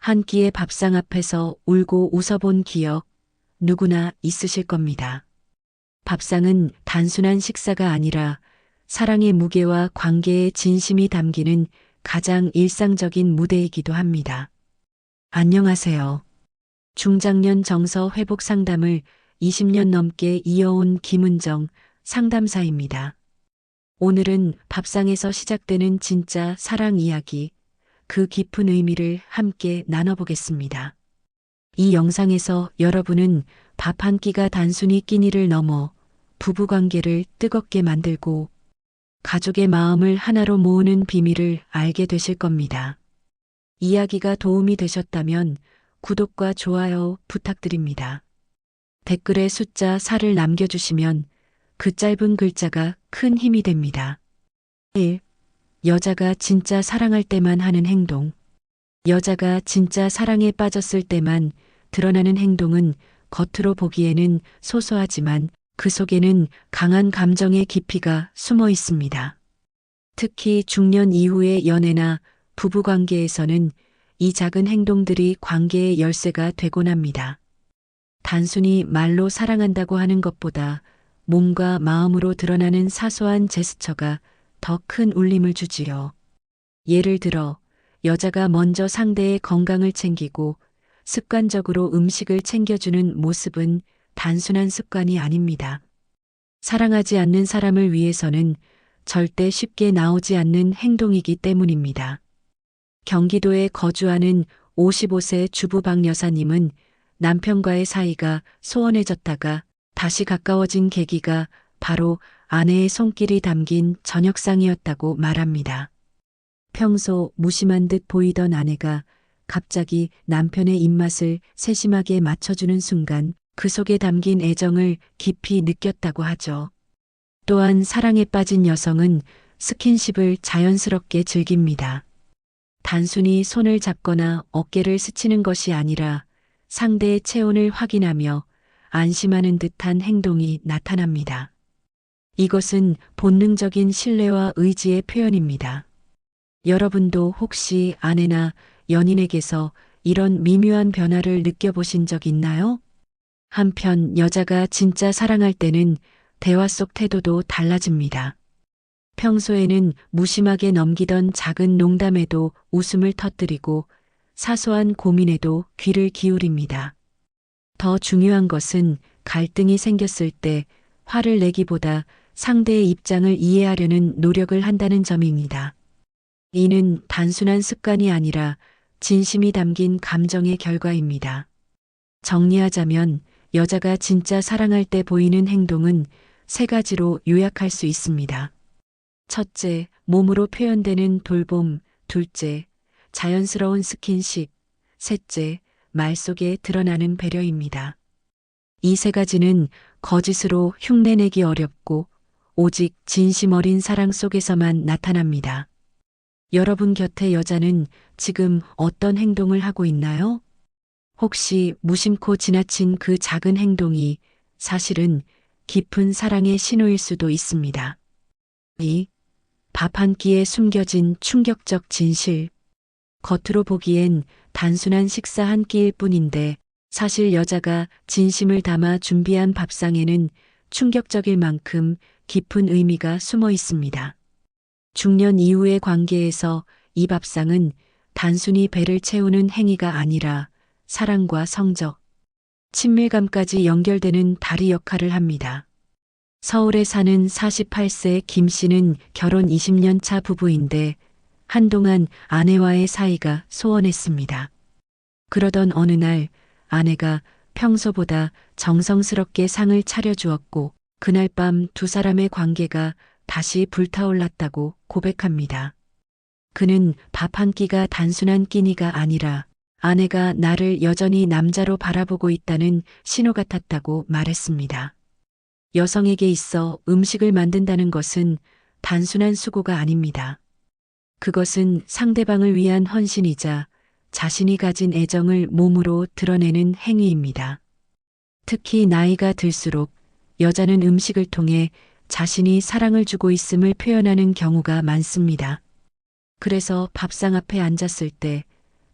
한 끼의 밥상 앞에서 울고 웃어본 기억 누구나 있으실 겁니다. 밥상은 단순한 식사가 아니라 사랑의 무게와 관계의 진심이 담기는 가장 일상적인 무대이기도 합니다. 안녕하세요. 중장년 정서 회복 상담을 20년 넘게 이어온 김은정 상담사입니다. 오늘은 밥상에서 시작되는 진짜 사랑 이야기, 그 깊은 의미를 함께 나눠보겠습니다. 이 영상에서 여러분은 밥 한 끼가 단순히 끼니를 넘어 부부관계를 뜨겁게 만들고 가족의 마음을 하나로 모으는 비밀을 알게 되실 겁니다. 이야기가 도움이 되셨다면 구독과 좋아요 부탁드립니다. 댓글에 숫자 4를 남겨주시면 그 짧은 글자가 큰 힘이 됩니다. 1. 여자가 진짜 사랑할 때만 하는 행동. 여자가 진짜 사랑에 빠졌을 때만 드러나는 행동은 겉으로 보기에는 소소하지만 그 속에는 강한 감정의 깊이가 숨어 있습니다. 특히 중년 이후의 연애나 부부관계에서는 이 작은 행동들이 관계의 열쇠가 되곤 합니다. 단순히 말로 사랑한다고 하는 것보다 몸과 마음으로 드러나는 사소한 제스처가 더 큰 울림을 주지요. 예를 들어 여자가 먼저 상대의 건강을 챙기고 습관적으로 음식을 챙겨주는 모습은 단순한 습관이 아닙니다. 사랑하지 않는 사람을 위해서는 절대 쉽게 나오지 않는 행동이기 때문입니다. 경기도에 거주하는 55세 주부 박 여사님은 남편과의 사이가 소원해졌다가 다시 가까워진 계기가 바로 아내의 손길이 담긴 저녁상이었다고 말합니다. 평소 무심한 듯 보이던 아내가 갑자기 남편의 입맛을 세심하게 맞춰주는 순간 그 속에 담긴 애정을 깊이 느꼈다고 하죠. 또한 사랑에 빠진 여성은 스킨십을 자연스럽게 즐깁니다. 단순히 손을 잡거나 어깨를 스치는 것이 아니라 상대의 체온을 확인하며 안심하는 듯한 행동이 나타납니다. 이것은 본능적인 신뢰와 의지의 표현입니다. 여러분도 혹시 아내나 연인에게서 이런 미묘한 변화를 느껴보신 적 있나요? 한편 여자가 진짜 사랑할 때는 대화 속 태도도 달라집니다. 평소에는 무심하게 넘기던 작은 농담에도 웃음을 터뜨리고 사소한 고민에도 귀를 기울입니다. 더 중요한 것은 갈등이 생겼을 때 화를 내기보다 상대의 입장을 이해하려는 노력을 한다는 점입니다. 이는 단순한 습관이 아니라 진심이 담긴 감정의 결과입니다. 정리하자면 여자가 진짜 사랑할 때 보이는 행동은 세 가지로 요약할 수 있습니다. 첫째, 몸으로 표현되는 돌봄. 둘째, 자연스러운 스킨십. 셋째, 말 속에 드러나는 배려입니다. 이 세 가지는 거짓으로 흉내내기 어렵고 오직 진심 어린 사랑 속에서만 나타납니다. 여러분 곁의 여자는 지금 어떤 행동을 하고 있나요? 혹시 무심코 지나친 그 작은 행동이 사실은 깊은 사랑의 신호일 수도 있습니다. 2. 밥 한 끼에 숨겨진 충격적 진실. 겉으로 보기엔 단순한 식사 한 끼일 뿐인데 사실 여자가 진심을 담아 준비한 밥상에는 충격적일 만큼 깊은 의미가 숨어 있습니다. 중년 이후의 관계에서 이 밥상은 단순히 배를 채우는 행위가 아니라 사랑과 성적, 친밀감까지 연결되는 다리 역할을 합니다. 서울에 사는 48세 김 씨는 결혼 20년 차 부부인데 한동안 아내와의 사이가 소원했습니다. 그러던 어느 날 아내가 평소보다 정성스럽게 상을 차려주었고 그날 밤 두 사람의 관계가 다시 불타올랐다고 고백합니다. 그는 밥 한 끼가 단순한 끼니가 아니라 아내가 나를 여전히 남자로 바라보고 있다는 신호 같았다고 말했습니다. 여성에게 있어 음식을 만든다는 것은 단순한 수고가 아닙니다. 그것은 상대방을 위한 헌신이자 자신이 가진 애정을 몸으로 드러내는 행위입니다. 특히 나이가 들수록 여자는 음식을 통해 자신이 사랑을 주고 있음을 표현하는 경우가 많습니다. 그래서 밥상 앞에 앉았을 때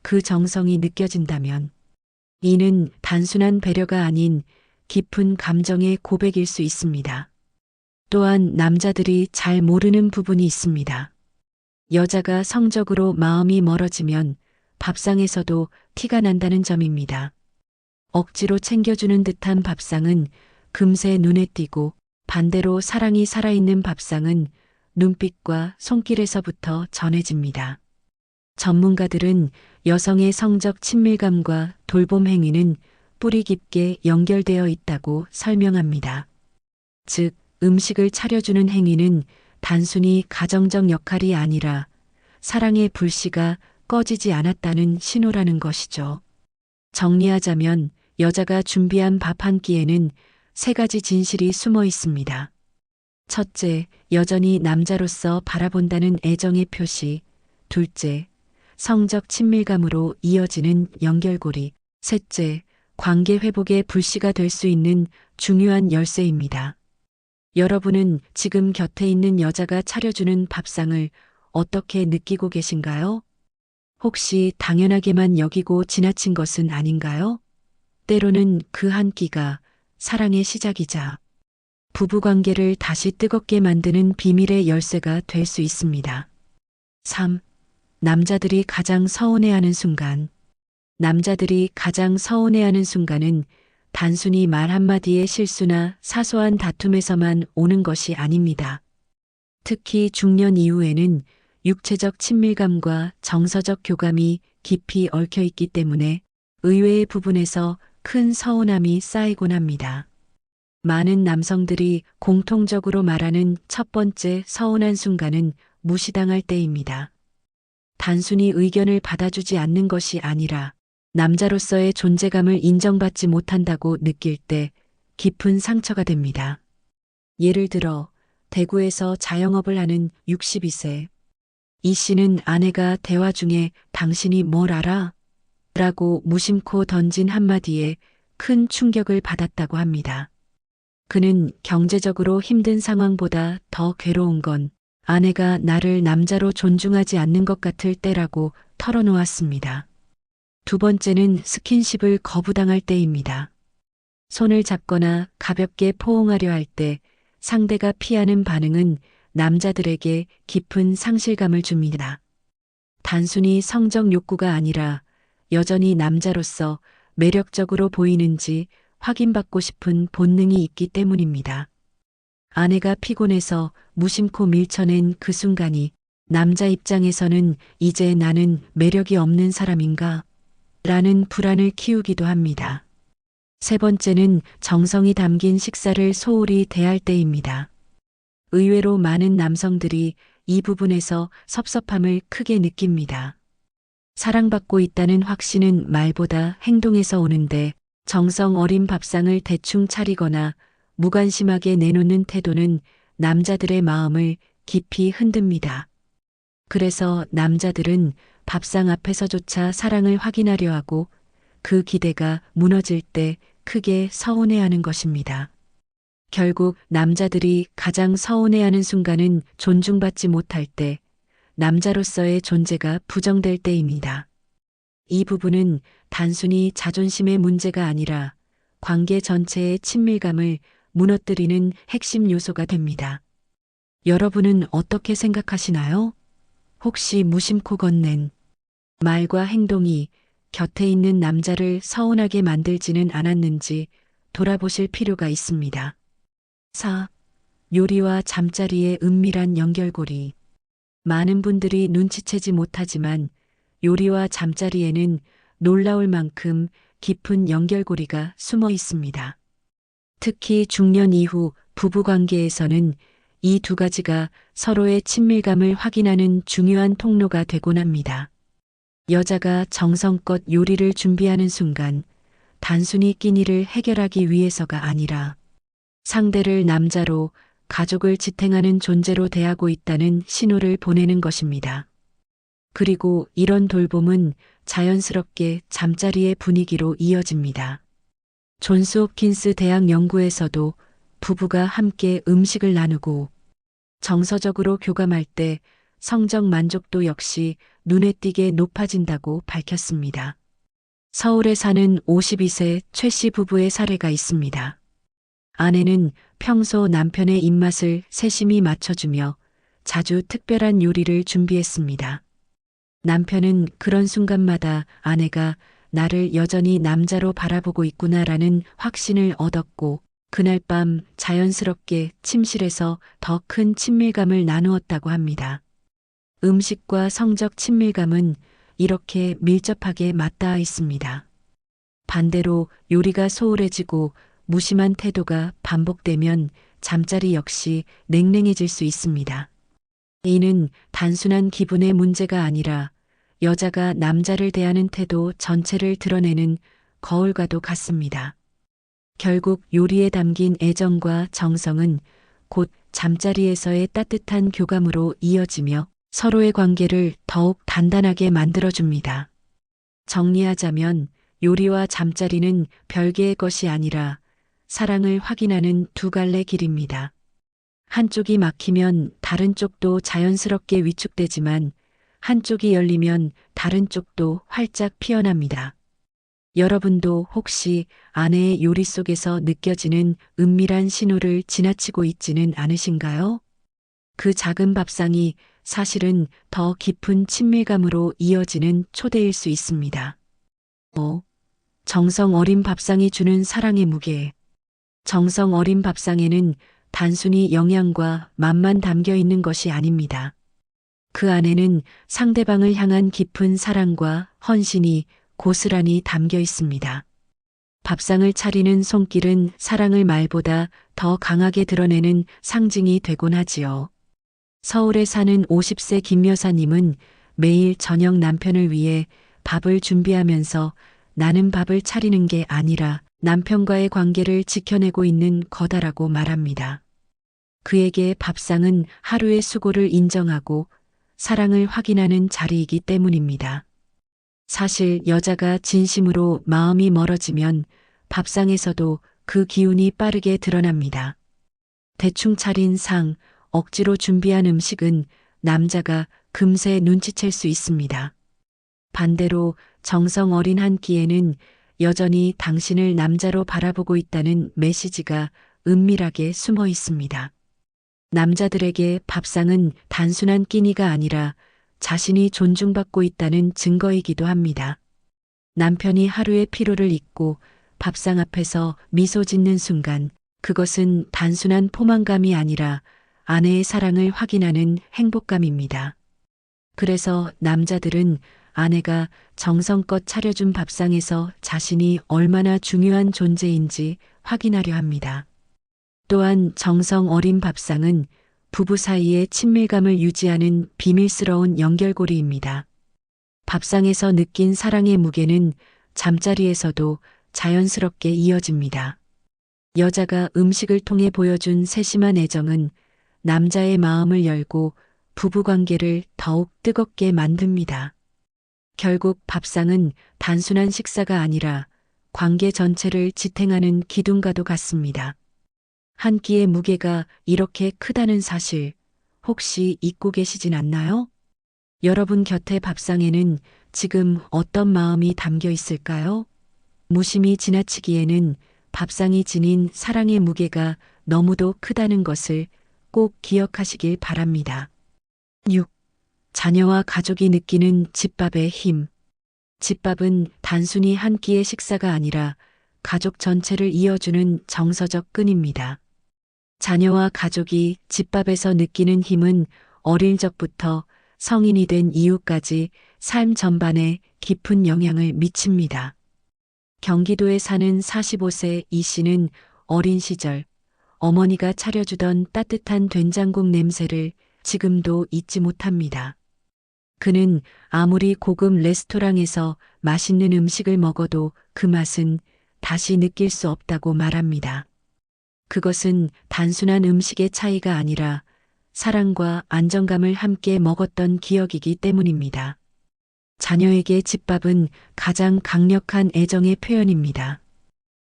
그 정성이 느껴진다면 이는 단순한 배려가 아닌 깊은 감정의 고백일 수 있습니다. 또한 남자들이 잘 모르는 부분이 있습니다. 여자가 성적으로 마음이 멀어지면 밥상에서도 티가 난다는 점입니다. 억지로 챙겨주는 듯한 밥상은 금세 눈에 띄고 반대로 사랑이 살아있는 밥상은 눈빛과 손길에서부터 전해집니다. 전문가들은 여성의 성적 친밀감과 돌봄 행위는 뿌리 깊게 연결되어 있다고 설명합니다. 즉, 음식을 차려주는 행위는 단순히 가정적 역할이 아니라 사랑의 불씨가 꺼지지 않았다는 신호라는 것이죠. 정리하자면 여자가 준비한 밥 한 끼에는 세 가지 진실이 숨어 있습니다. 첫째, 여전히 남자로서 바라본다는 애정의 표시. 둘째, 성적 친밀감으로 이어지는 연결고리. 셋째, 관계 회복의 불씨가 될 수 있는 중요한 열쇠입니다. 여러분은 지금 곁에 있는 여자가 차려주는 밥상을 어떻게 느끼고 계신가요? 혹시 당연하게만 여기고 지나친 것은 아닌가요? 때로는 그 한 끼가 사랑의 시작이자 부부관계를 다시 뜨겁게 만드는 비밀의 열쇠가 될 수 있습니다. 3. 남자들이 가장 서운해하는 순간. 남자들이 가장 서운해하는 순간은 단순히 말 한마디의 실수나 사소한 다툼에서만 오는 것이 아닙니다. 특히 중년 이후에는 육체적 친밀감과 정서적 교감이 깊이 얽혀 있기 때문에 의외의 부분에서 큰 서운함이 쌓이곤 합니다. 많은 남성들이 공통적으로 말하는 첫 번째 서운한 순간은 무시당할 때입니다. 단순히 의견을 받아주지 않는 것이 아니라 남자로서의 존재감을 인정받지 못한다고 느낄 때 깊은 상처가 됩니다. 예를 들어 대구에서 자영업을 하는 62세 이 씨는 아내가 대화 중에 당신이 뭘 알아? 라고 무심코 던진 한마디에 큰 충격을 받았다고 합니다. 그는 경제적으로 힘든 상황보다 더 괴로운 건 아내가 나를 남자로 존중하지 않는 것 같을 때라고 털어놓았습니다. 두 번째는 스킨십을 거부당할 때입니다. 손을 잡거나 가볍게 포옹하려 할 때 상대가 피하는 반응은 남자들에게 깊은 상실감을 줍니다. 단순히 성적 욕구가 아니라 여전히 남자로서 매력적으로 보이는지 확인받고 싶은 본능이 있기 때문입니다. 아내가 피곤해서 무심코 밀쳐낸 그 순간이 남자 입장에서는 이제 나는 매력이 없는 사람인가? 라는 불안을 키우기도 합니다. 세 번째는 정성이 담긴 식사를 소홀히 대할 때입니다. 의외로 많은 남성들이 이 부분에서 섭섭함을 크게 느낍니다. 사랑받고 있다는 확신은 말보다 행동에서 오는데 정성 어린 밥상을 대충 차리거나 무관심하게 내놓는 태도는 남자들의 마음을 깊이 흔듭니다. 그래서 남자들은 밥상 앞에서조차 사랑을 확인하려 하고 그 기대가 무너질 때 크게 서운해하는 것입니다. 결국 남자들이 가장 서운해하는 순간은 존중받지 못할 때, 남자로서의 존재가 부정될 때입니다. 이 부분은 단순히 자존심의 문제가 아니라 관계 전체의 친밀감을 무너뜨리는 핵심 요소가 됩니다. 여러분은 어떻게 생각하시나요? 혹시 무심코 건넨 말과 행동이 곁에 있는 남자를 서운하게 만들지는 않았는지 돌아보실 필요가 있습니다. 4. 요리와 잠자리의 은밀한 연결고리. 많은 분들이 눈치채지 못하지만 요리와 잠자리에는 놀라울 만큼 깊은 연결고리가 숨어 있습니다. 특히 중년 이후 부부관계에서는 이 두 가지가 서로의 친밀감을 확인하는 중요한 통로가 되곤 합니다. 여자가 정성껏 요리를 준비하는 순간 단순히 끼니를 해결하기 위해서가 아니라 상대를 남자로 가족을 지탱하는 존재로 대하고 있다는 신호를 보내는 것입니다. 그리고 이런 돌봄은 자연스럽게 잠자리의 분위기로 이어집니다. 존스 홉킨스 대학 연구에서도 부부가 함께 음식을 나누고 정서적으로 교감할 때 성적 만족도 역시 눈에 띄게 높아진다고 밝혔습니다. 서울에 사는 52세 최 씨 부부의 사례가 있습니다. 아내는 평소 남편의 입맛을 세심히 맞춰주며 자주 특별한 요리를 준비했습니다. 남편은 그런 순간마다 아내가 나를 여전히 남자로 바라보고 있구나라는 확신을 얻었고, 그날 밤 자연스럽게 침실에서 더 큰 친밀감을 나누었다고 합니다. 음식과 성적 친밀감은 이렇게 밀접하게 맞닿아 있습니다. 반대로 요리가 소홀해지고 무심한 태도가 반복되면 잠자리 역시 냉랭해질 수 있습니다. 이는 단순한 기분의 문제가 아니라 여자가 남자를 대하는 태도 전체를 드러내는 거울과도 같습니다. 결국 요리에 담긴 애정과 정성은 곧 잠자리에서의 따뜻한 교감으로 이어지며 서로의 관계를 더욱 단단하게 만들어줍니다. 정리하자면 요리와 잠자리는 별개의 것이 아니라 사랑을 확인하는 두 갈래 길입니다. 한쪽이 막히면 다른 쪽도 자연스럽게 위축되지만 한쪽이 열리면 다른 쪽도 활짝 피어납니다. 여러분도 혹시 아내의 요리 속에서 느껴지는 은밀한 신호를 지나치고 있지는 않으신가요? 그 작은 밥상이 사실은 더 깊은 친밀감으로 이어지는 초대일 수 있습니다. 정성 어린 밥상이 주는 사랑의 무게. 정성 어린 밥상에는 단순히 영양과 맛만 담겨 있는 것이 아닙니다. 그 안에는 상대방을 향한 깊은 사랑과 헌신이 고스란히 담겨 있습니다. 밥상을 차리는 손길은 사랑을 말보다 더 강하게 드러내는 상징이 되곤 하지요. 서울에 사는 50세 김 여사님은 매일 저녁 남편을 위해 밥을 준비하면서 나는 밥을 차리는 게 아니라 남편과의 관계를 지켜내고 있는 거다라고 말합니다. 그에게 밥상은 하루의 수고를 인정하고 사랑을 확인하는 자리이기 때문입니다. 사실 여자가 진심으로 마음이 멀어지면 밥상에서도 그 기운이 빠르게 드러납니다. 대충 차린 상, 억지로 준비한 음식은 남자가 금세 눈치챌 수 있습니다. 반대로 정성 어린 한 끼에는 여전히 당신을 남자로 바라보고 있다는 메시지가 은밀하게 숨어 있습니다. 남자들에게 밥상은 단순한 끼니가 아니라 자신이 존중받고 있다는 증거이기도 합니다. 남편이 하루의 피로를 잊고 밥상 앞에서 미소 짓는 순간 그것은 단순한 포만감이 아니라 아내의 사랑을 확인하는 행복감입니다. 그래서 남자들은 아내가 정성껏 차려준 밥상에서 자신이 얼마나 중요한 존재인지 확인하려 합니다. 또한 정성 어린 밥상은 부부 사이의 친밀감을 유지하는 비밀스러운 연결고리입니다. 밥상에서 느낀 사랑의 무게는 잠자리에서도 자연스럽게 이어집니다. 여자가 음식을 통해 보여준 세심한 애정은 남자의 마음을 열고 부부관계를 더욱 뜨겁게 만듭니다. 결국 밥상은 단순한 식사가 아니라 관계 전체를 지탱하는 기둥과도 같습니다. 한 끼의 무게가 이렇게 크다는 사실 혹시 잊고 계시진 않나요? 여러분 곁의 밥상에는 지금 어떤 마음이 담겨 있을까요? 무심히 지나치기에는 밥상이 지닌 사랑의 무게가 너무도 크다는 것을 꼭 기억하시길 바랍니다. 6. 자녀와 가족이 느끼는 집밥의 힘. 집밥은 단순히 한 끼의 식사가 아니라 가족 전체를 이어주는 정서적 끈입니다. 자녀와 가족이 집밥에서 느끼는 힘은 어릴 적부터 성인이 된 이후까지 삶 전반에 깊은 영향을 미칩니다. 경기도에 사는 45세 이 씨는 어린 시절 어머니가 차려주던 따뜻한 된장국 냄새를 지금도 잊지 못합니다. 그는 아무리 고급 레스토랑에서 맛있는 음식을 먹어도 그 맛은 다시 느낄 수 없다고 말합니다. 그것은 단순한 음식의 차이가 아니라 사랑과 안정감을 함께 먹었던 기억이기 때문입니다. 자녀에게 집밥은 가장 강력한 애정의 표현입니다.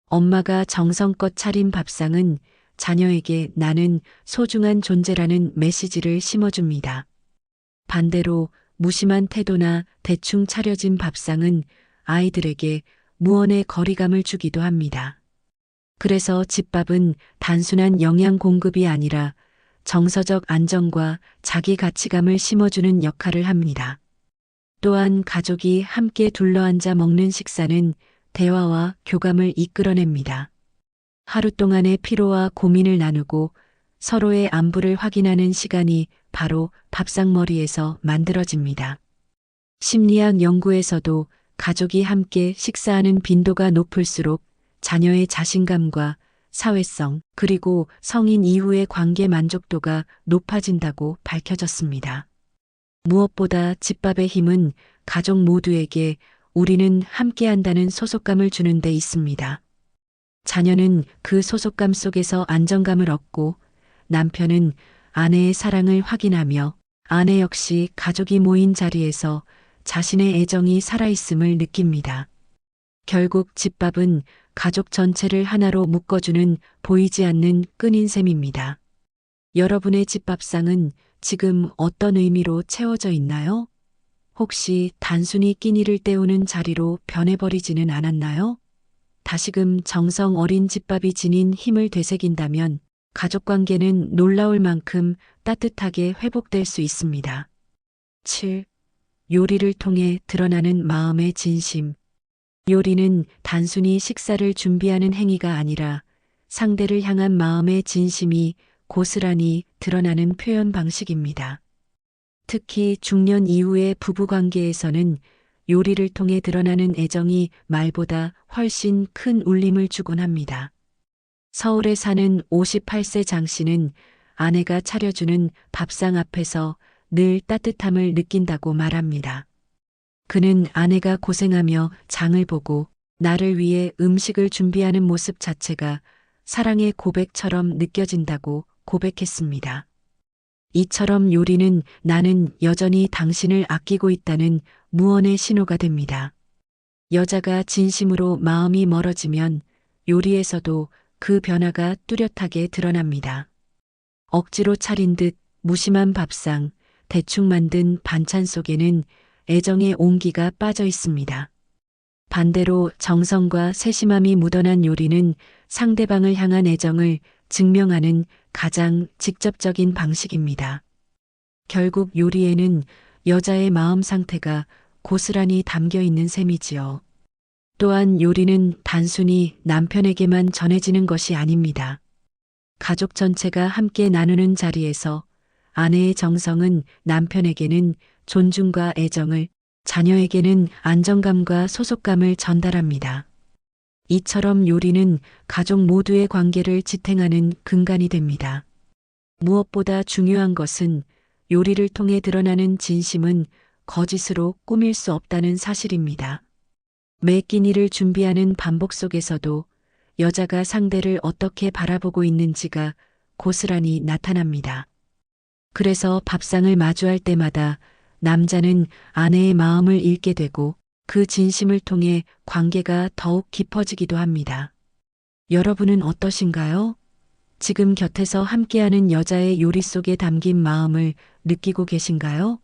엄마가 정성껏 차린 밥상은 자녀에게 나는 소중한 존재라는 메시지를 심어줍니다. 반대로 무심한 태도나 대충 차려진 밥상은 아이들에게 무언의 거리감을 주기도 합니다. 그래서 집밥은 단순한 영양 공급이 아니라 정서적 안정과 자기 가치감을 심어주는 역할을 합니다. 또한 가족이 함께 둘러앉아 먹는 식사는 대화와 교감을 이끌어냅니다. 하루 동안의 피로와 고민을 나누고 서로의 안부를 확인하는 시간이 바로 밥상머리에서 만들어집니다. 심리학 연구에서도 가족이 함께 식사하는 빈도가 높을수록 자녀의 자신감과 사회성, 그리고 성인 이후의 관계 만족도가 높아진다고 밝혀졌습니다. 무엇보다 집밥의 힘은 가족 모두에게 우리는 함께한다는 소속감을 주는 데 있습니다. 자녀는 그 소속감 속에서 안정감을 얻고 남편은 아내의 사랑을 확인하며 아내 역시 가족이 모인 자리에서 자신의 애정이 살아있음을 느낍니다. 결국 집밥은 가족 전체를 하나로 묶어주는 보이지 않는 끈인 셈입니다. 여러분의 집밥상은 지금 어떤 의미로 채워져 있나요? 혹시 단순히 끼니를 때우는 자리로 변해버리지는 않았나요? 다시금 정성 어린 집밥이 지닌 힘을 되새긴다면 가족관계는 놀라울 만큼 따뜻하게 회복될 수 있습니다. 7. 요리를 통해 드러나는 마음의 진심. 요리는 단순히 식사를 준비하는 행위가 아니라 상대를 향한 마음의 진심이 고스란히 드러나는 표현 방식입니다. 특히 중년 이후의 부부관계에서는 요리를 통해 드러나는 애정이 말보다 훨씬 큰 울림을 주곤 합니다. 서울에 사는 58세 장 씨는 아내가 차려주는 밥상 앞에서 늘 따뜻함을 느낀다고 말합니다. 그는 아내가 고생하며 장을 보고 나를 위해 음식을 준비하는 모습 자체가 사랑의 고백처럼 느껴진다고 고백했습니다. 이처럼 요리는 나는 여전히 당신을 아끼고 있다는 무언의 신호가 됩니다. 여자가 진심으로 마음이 멀어지면 요리에서도 그 변화가 뚜렷하게 드러납니다. 억지로 차린 듯 무심한 밥상, 대충 만든 반찬 속에는 애정의 온기가 빠져 있습니다. 반대로 정성과 세심함이 묻어난 요리는 상대방을 향한 애정을 증명하는 가장 직접적인 방식입니다. 결국 요리에는 여자의 마음 상태가 고스란히 담겨 있는 셈이지요. 또한 요리는 단순히 남편에게만 전해지는 것이 아닙니다. 가족 전체가 함께 나누는 자리에서 아내의 정성은 남편에게는 존중과 애정을, 자녀에게는 안정감과 소속감을 전달합니다. 이처럼 요리는 가족 모두의 관계를 지탱하는 근간이 됩니다. 무엇보다 중요한 것은 요리를 통해 드러나는 진심은 거짓으로 꾸밀 수 없다는 사실입니다. 매 끼니를 준비하는 반복 속에서도 여자가 상대를 어떻게 바라보고 있는지가 고스란히 나타납니다. 그래서 밥상을 마주할 때마다 남자는 아내의 마음을 읽게 되고 그 진심을 통해 관계가 더욱 깊어지기도 합니다. 여러분은 어떠신가요? 지금 곁에서 함께하는 여자의 요리 속에 담긴 마음을 느끼고 계신가요?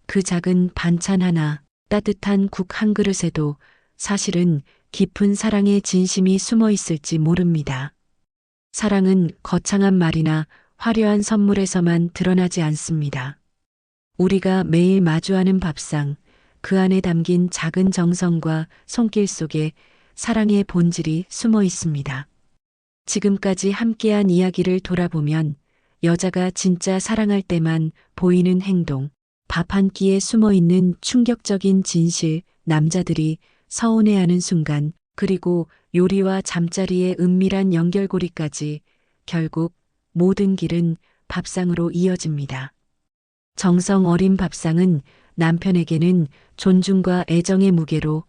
그 작은 반찬 하나, 따뜻한 국 한 그릇에도 사실은 깊은 사랑의 진심이 숨어 있을지 모릅니다. 사랑은 거창한 말이나 화려한 선물에서만 드러나지 않습니다. 우리가 매일 마주하는 밥상, 그 안에 담긴 작은 정성과 손길 속에 사랑의 본질이 숨어 있습니다. 지금까지 함께한 이야기를 돌아보면 여자가 진짜 사랑할 때만 보이는 행동, 밥 한 끼에 숨어 있는 충격적인 진실, 남자들이 서운해하는 순간, 그리고 요리와 잠자리의 은밀한 연결고리까지 결국 모든 길은 밥상으로 이어집니다. 정성 어린 밥상은 남편에게는 존중과 애정의 무게로,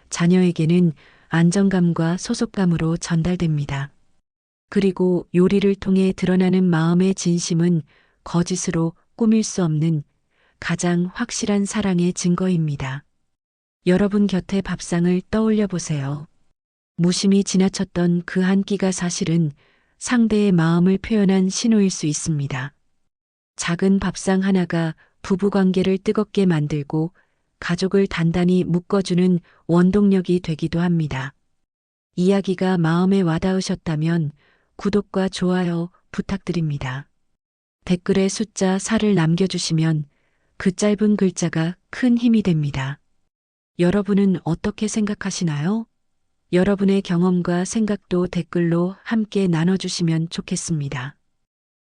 자녀에게는 안정감과 소속감으로 전달됩니다. 그리고 요리를 통해 드러나는 마음의 진심은 거짓으로 꾸밀 수 없는 가장 확실한 사랑의 증거입니다. 여러분 곁의 밥상을 떠올려 보세요. 무심히 지나쳤던 그 한 끼가 사실은 상대의 마음을 표현한 신호일 수 있습니다. 작은 밥상 하나가 부부관계를 뜨겁게 만들고 가족을 단단히 묶어주는 원동력이 되기도 합니다. 이야기가 마음에 와닿으셨다면 구독과 좋아요 부탁드립니다. 댓글에 숫자 4를 남겨주시면 그 짧은 글자가 큰 힘이 됩니다. 여러분은 어떻게 생각하시나요? 여러분의 경험과 생각도 댓글로 함께 나눠주시면 좋겠습니다.